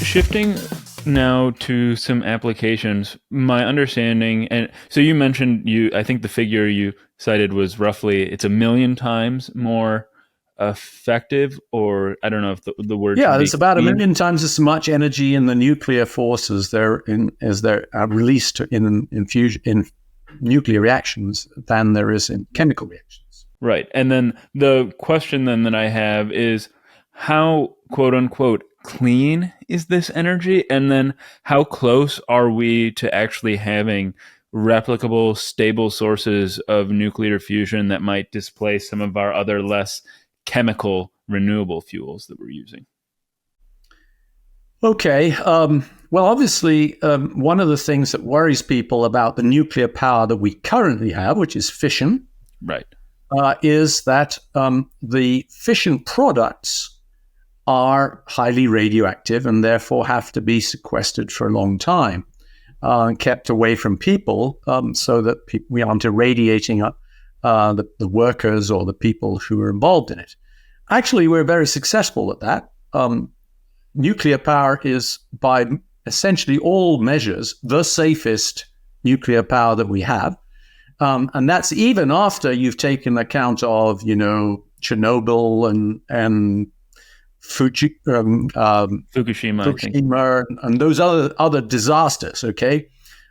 shifting now to some applications, my understanding, and so you mentioned I think the figure you cited was roughly it's 1,000,000 times more effective, or I don't know if the word should Yeah, be there's about clean. 1,000,000 times as much energy in the nuclear force as they're released in nuclear reactions than there is in chemical reactions. Right. And then the question then that I have is how, quote unquote, clean is this energy? And then how close are we to actually having replicable, stable sources of nuclear fusion that might displace some of our other less chemical renewable fuels that we're using? Okay. Well, obviously, one of the things that worries people about the nuclear power that we currently have, which is fission, Right. is that the fission products are highly radioactive and therefore have to be sequestered for a long time and kept away from people so that we aren't irradiating the workers or the people who are involved in it. Actually, we're very successful at that. Nuclear power is, by essentially all measures, the safest nuclear power that we have. And that's even after you've taken account of, Chernobyl and Fukushima and those other disasters, okay?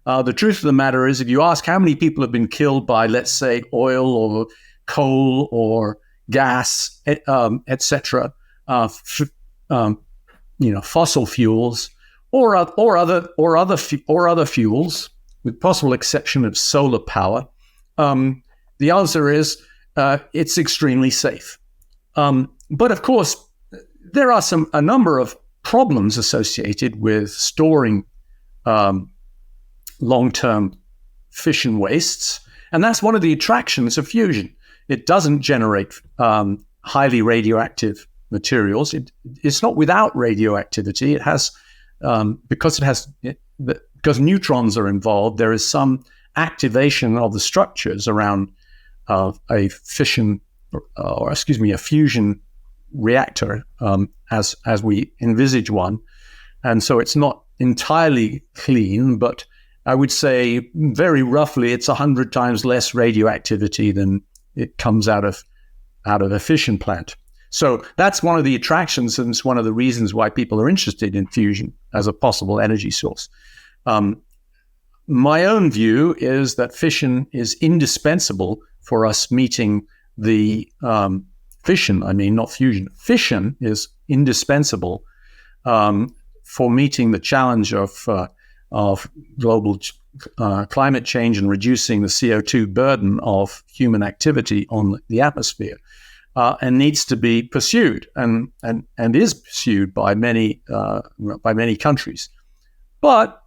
The truth of the matter is, if you ask how many people have been killed by, let's say, oil or coal or gas, etc., fossil fuels or other fuels, with possible exception of solar power, the answer is it's extremely safe. But of course, there are a number of problems associated with storing long-term fission wastes, and that's one of the attractions of fusion. It doesn't generate highly radioactive materials. It's not without radioactivity. It has because neutrons are involved. There is some activation of the structures around a fusion reactor as we envisage one, and so it's not entirely clean, but I would say very roughly it's 100 times less radioactivity than it comes out of a fission plant. So that's one of the attractions, and it's one of the reasons why people are interested in fusion as a possible energy source. My own view is that fission is indispensable for us meeting the fission. I mean, not fusion. Fission is indispensable for meeting the challenge of global climate change and reducing the CO2 burden of human activity on the atmosphere. And needs to be pursued and is pursued by many countries. But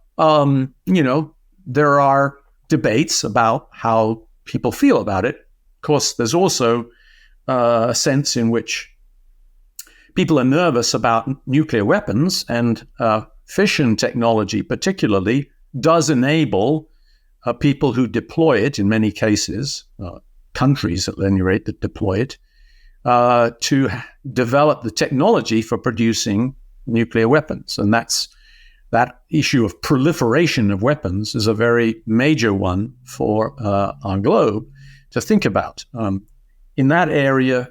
there are debates about how people feel about it. Of course, there's also a sense in which people are nervous about nuclear weapons, and fission technology particularly does enable people who deploy it, in many cases, countries at any rate that deploy it, to develop the technology for producing nuclear weapons. And that issue of proliferation of weapons is a very major one for our globe to think about. In that area,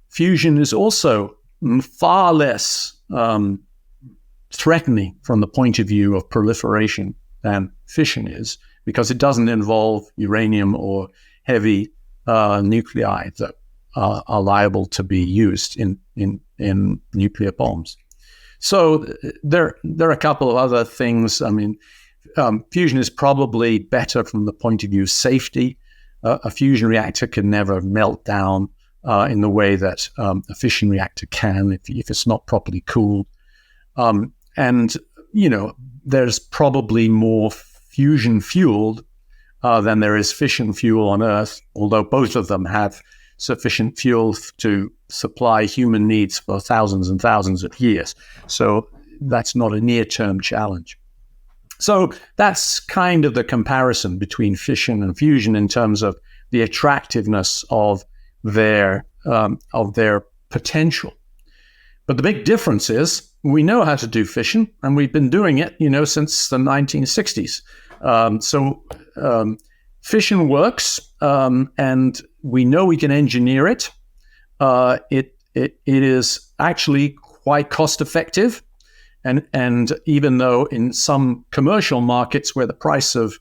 fusion is also far less threatening from the point of view of proliferation than fission is, because it doesn't involve uranium or heavy nuclei that are liable to be used in nuclear bombs. So there are a couple of other things. I mean, fusion is probably better from the point of view of safety. A fusion reactor can never melt down in the way that a fission reactor can if it's not properly cooled. And there's probably more fusion fueled than there is fission fuel on Earth, although both of them have sufficient fuel to supply human needs for thousands and thousands of years. So that's not a near-term challenge. So that's kind of the comparison between fission and fusion in terms of the attractiveness of their potential. But the big difference is we know how to do fission, and we've been doing it, since the 1960s. Fission works, and we know we can engineer it. It is actually quite cost effective, and even though in some commercial markets where the price of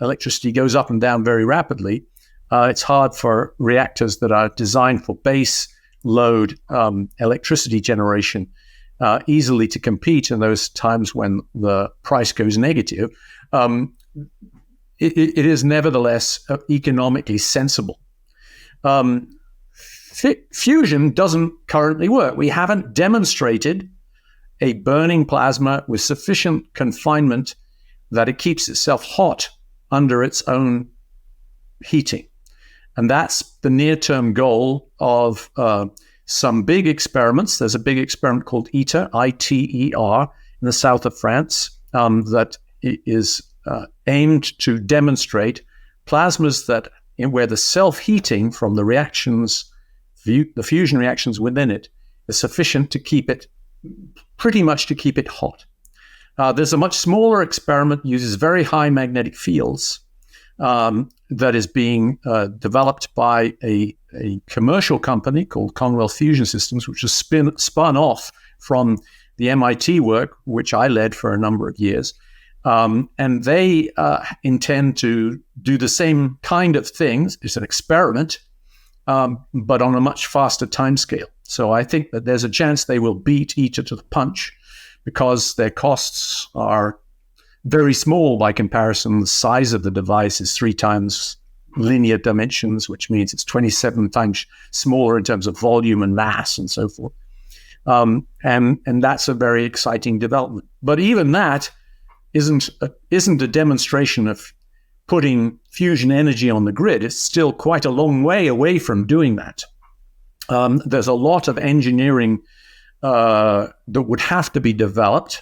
electricity goes up and down very rapidly, it's hard for reactors that are designed for base load electricity generation easily to compete in those times when the price goes negative. It is nevertheless economically sensible. Fusion doesn't currently work. We haven't demonstrated a burning plasma with sufficient confinement that it keeps itself hot under its own heating. And that's the near-term goal of some big experiments. There's a big experiment called ITER, ITER, in the south of France that is aimed to demonstrate plasmas where the self-heating from the reactions, the fusion reactions within it, is sufficient to keep it, pretty much to keep it hot. There's a much smaller experiment, uses very high magnetic fields, that is being developed by a commercial company called Commonwealth Fusion Systems, which was spun off from the MIT work, which I led for a number of years. And they intend to do the same kind of things. It's an experiment, but on a much faster timescale. So I think that there's a chance they will beat ITER to the punch because their costs are very small by comparison. The size of the device is 3 times linear dimensions, which means it's 27 times smaller in terms of volume and mass and so forth. And that's a very exciting development. But even that isn't a demonstration of putting fusion energy on the grid. It's still quite a long way away from doing that. There's a lot of engineering that would have to be developed,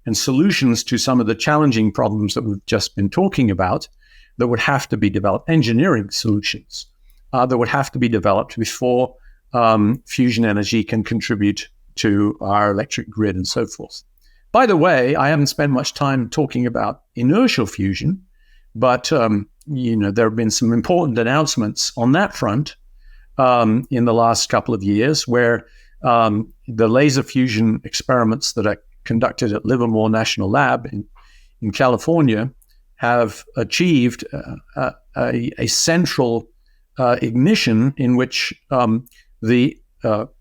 and solutions to some of the challenging problems that we've just been talking about that would have to be developed, engineering solutions that would have to be developed before fusion energy can contribute to our electric grid and so forth. By the way, I haven't spent much time talking about inertial fusion, but there have been some important announcements on that front in the last couple of years, where the laser fusion experiments that are conducted at Livermore National Lab in California have achieved a central ignition in which the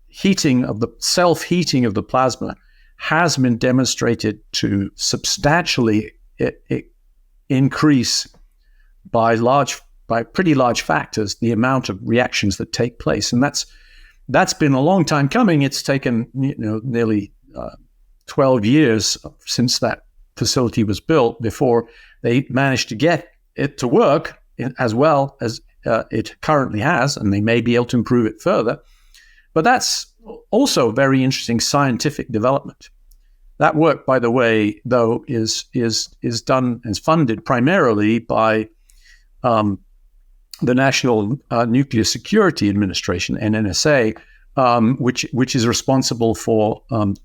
heating of the self-heating of the plasma has been demonstrated to substantially increase by pretty large factors the amount of reactions that take place, and that's been a long time coming. It's taken nearly 12 years since that facility was built before they managed to get it to work as well as it currently has, and they may be able to improve it further. But that's also a very interesting scientific development. That work, by the way, though, is done and funded primarily by the National Nuclear Security Administration, NNSA, which is responsible for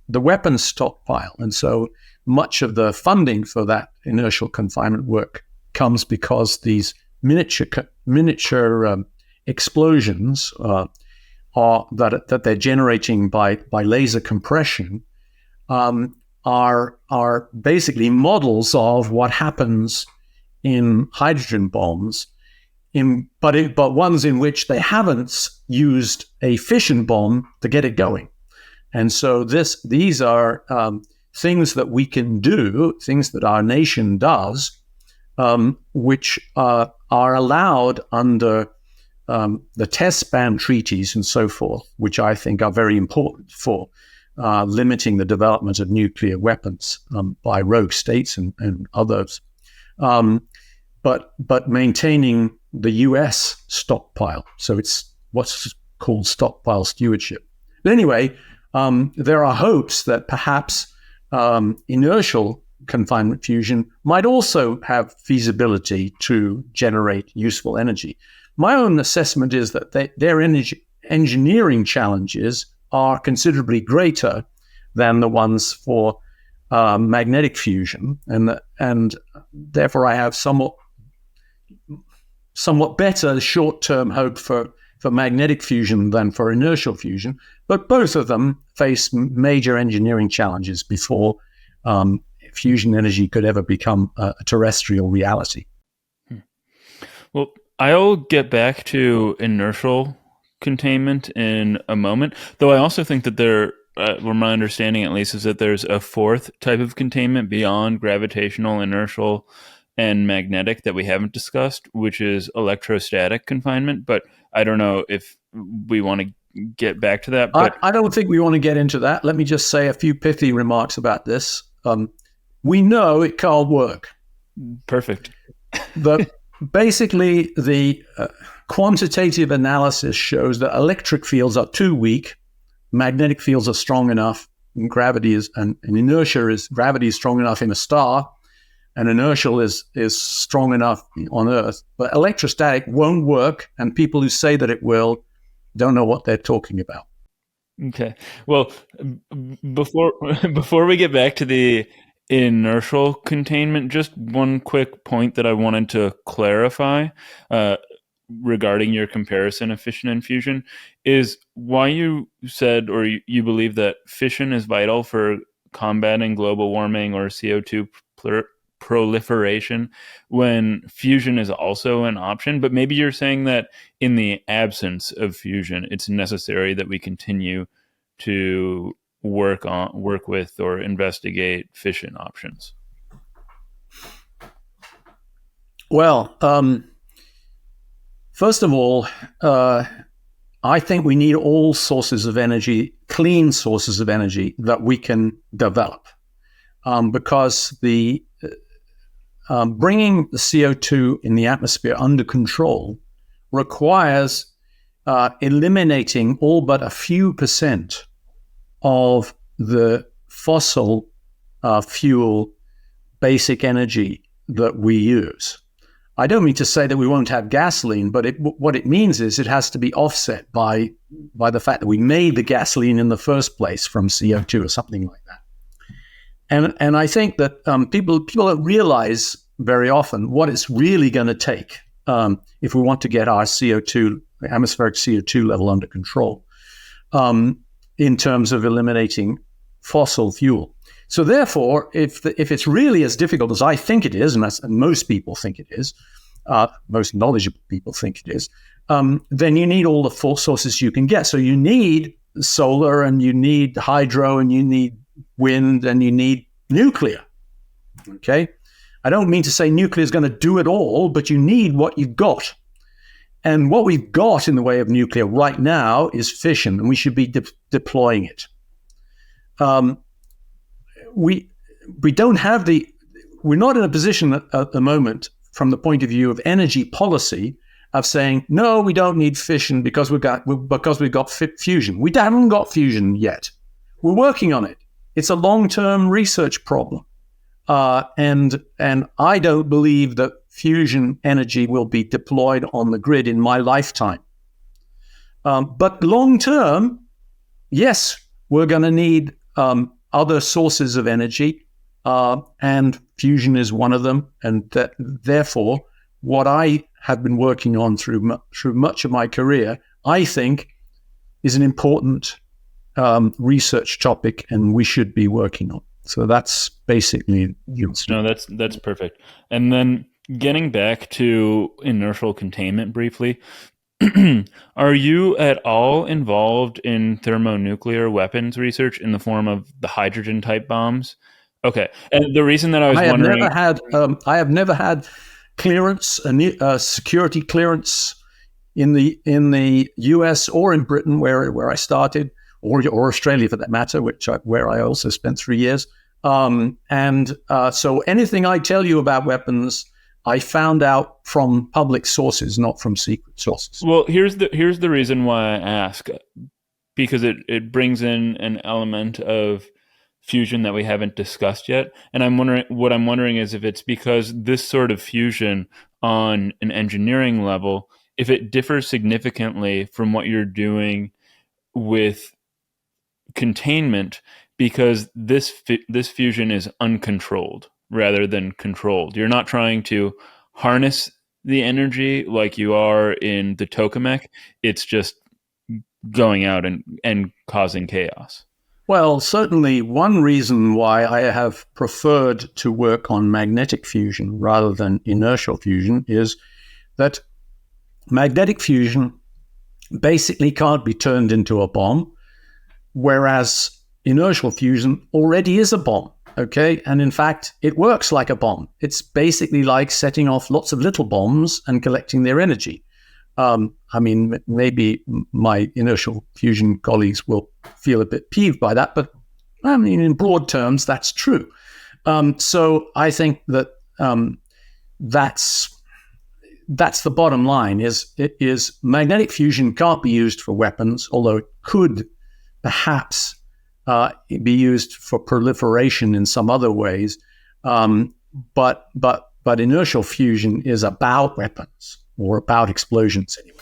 the weapons stockpile. And so much of the funding for that inertial confinement work comes because these miniature explosions that they're generating by laser compression are basically models of what happens in hydrogen bombs, but ones in which they haven't used a fission bomb to get it going. And so these are things that we can do, things that our nation does, which are allowed under the test ban treaties and so forth, which I think are very important for limiting the development of nuclear weapons by rogue states and others, but maintaining the U.S. stockpile. So it's what's called stockpile stewardship. But anyway, there are hopes that perhaps inertial confinement fusion might also have feasibility to generate useful energy. My own assessment is that their engineering challenges are considerably greater than the ones for magnetic fusion, and therefore I have somewhat better short-term hope for magnetic fusion than for inertial fusion. But both of them face major engineering challenges before fusion energy could ever become a terrestrial reality. Well, I'll get back to inertial containment in a moment, though I also think that well, my understanding at least, is that there's a fourth type of containment beyond gravitational, inertial, and magnetic that we haven't discussed, which is electrostatic confinement. But I don't know if we want to get back to that. But I don't think we want to get into that. Let me just say a few pithy remarks about this. We know it can't work. Perfect. But basically, the quantitative analysis shows that electric fields are too weak, magnetic fields are strong enough, and gravity is gravity is strong enough in a star, and inertial is strong enough on Earth. But electrostatic won't work, and people who say that it will don't know what they're talking about. Okay. Well, before we get back to the inertial containment, just one quick point that I wanted to clarify uh, regarding your comparison of fission and fusion is why you said, or you believe, that fission is vital for combating global warming or CO2 proliferation when fusion is also an option. But maybe you're saying that in the absence of fusion, it's necessary that we continue to work with or investigate fission options. Well, first of all, I think we need all sources of energy, clean sources of energy that we can develop, because the bringing the CO2 in the atmosphere under control requires eliminating all but a few percent of the fossil fuel basic energy that we use. I don't mean to say that we won't have gasoline, but what it means is it has to be offset by the fact that we made the gasoline in the first place from CO2 or something like that. And I think that people don't realize very often what it's really going to take if we want to get our atmospheric CO2 level under control in terms of eliminating fossil fuel. So therefore, if it's really as difficult as I think it is, and most people think it is, most knowledgeable people think it is, then you need all the full sources you can get. So you need solar, and you need hydro, and you need wind, and you need nuclear. Okay? I don't mean to say nuclear is going to do it all, but you need what you've got. And what we've got in the way of nuclear right now is fission, and we should be deploying it. We don't have we're not in a position at the moment, from the point of view of energy policy, of saying, no, we don't need fission because we've got fusion. We haven't got fusion yet. We're working on it. It's a long-term research problem. And I don't believe that fusion energy will be deployed on the grid in my lifetime. But long-term, yes, we're going to need other sources of energy, and fusion is one of them. And therefore, what I have been working on through much of my career, I think, is an important research topic, and we should be working on. So that's basically No, that's perfect. And then getting back to inertial containment briefly, are you at all involved in thermonuclear weapons research in the form of the hydrogen type bombs? Okay, and the reason that I was wondering, I have never had clearance, security clearance in the U.S. or in Britain, where I started, or Australia for that matter, where I also spent 3 years. So anything I tell you about weapons, I found out from public sources, not from secret sources. Well, here's the reason why I ask, because it brings in an element of fusion that we haven't discussed yet. And I'm wondering is if it's because this sort of fusion on an engineering level, if it differs significantly from what you're doing with containment because this fusion is uncontrolled rather than controlled. You're not trying to harness the energy like you are in the tokamak. It's just going out and causing chaos. Well, certainly one reason why I have preferred to work on magnetic fusion rather than inertial fusion is that magnetic fusion basically can't be turned into a bomb, whereas inertial fusion already is a bomb. Okay. And in fact, it works like a bomb. It's basically like setting off lots of little bombs and collecting their energy. I mean, maybe my inertial fusion colleagues will feel a bit peeved by that, but I mean, in broad terms, that's true. So I think that that's the bottom line. Is magnetic fusion can't be used for weapons, although it could perhaps be used for proliferation in some other ways. But inertial fusion is about weapons or about explosions anyway.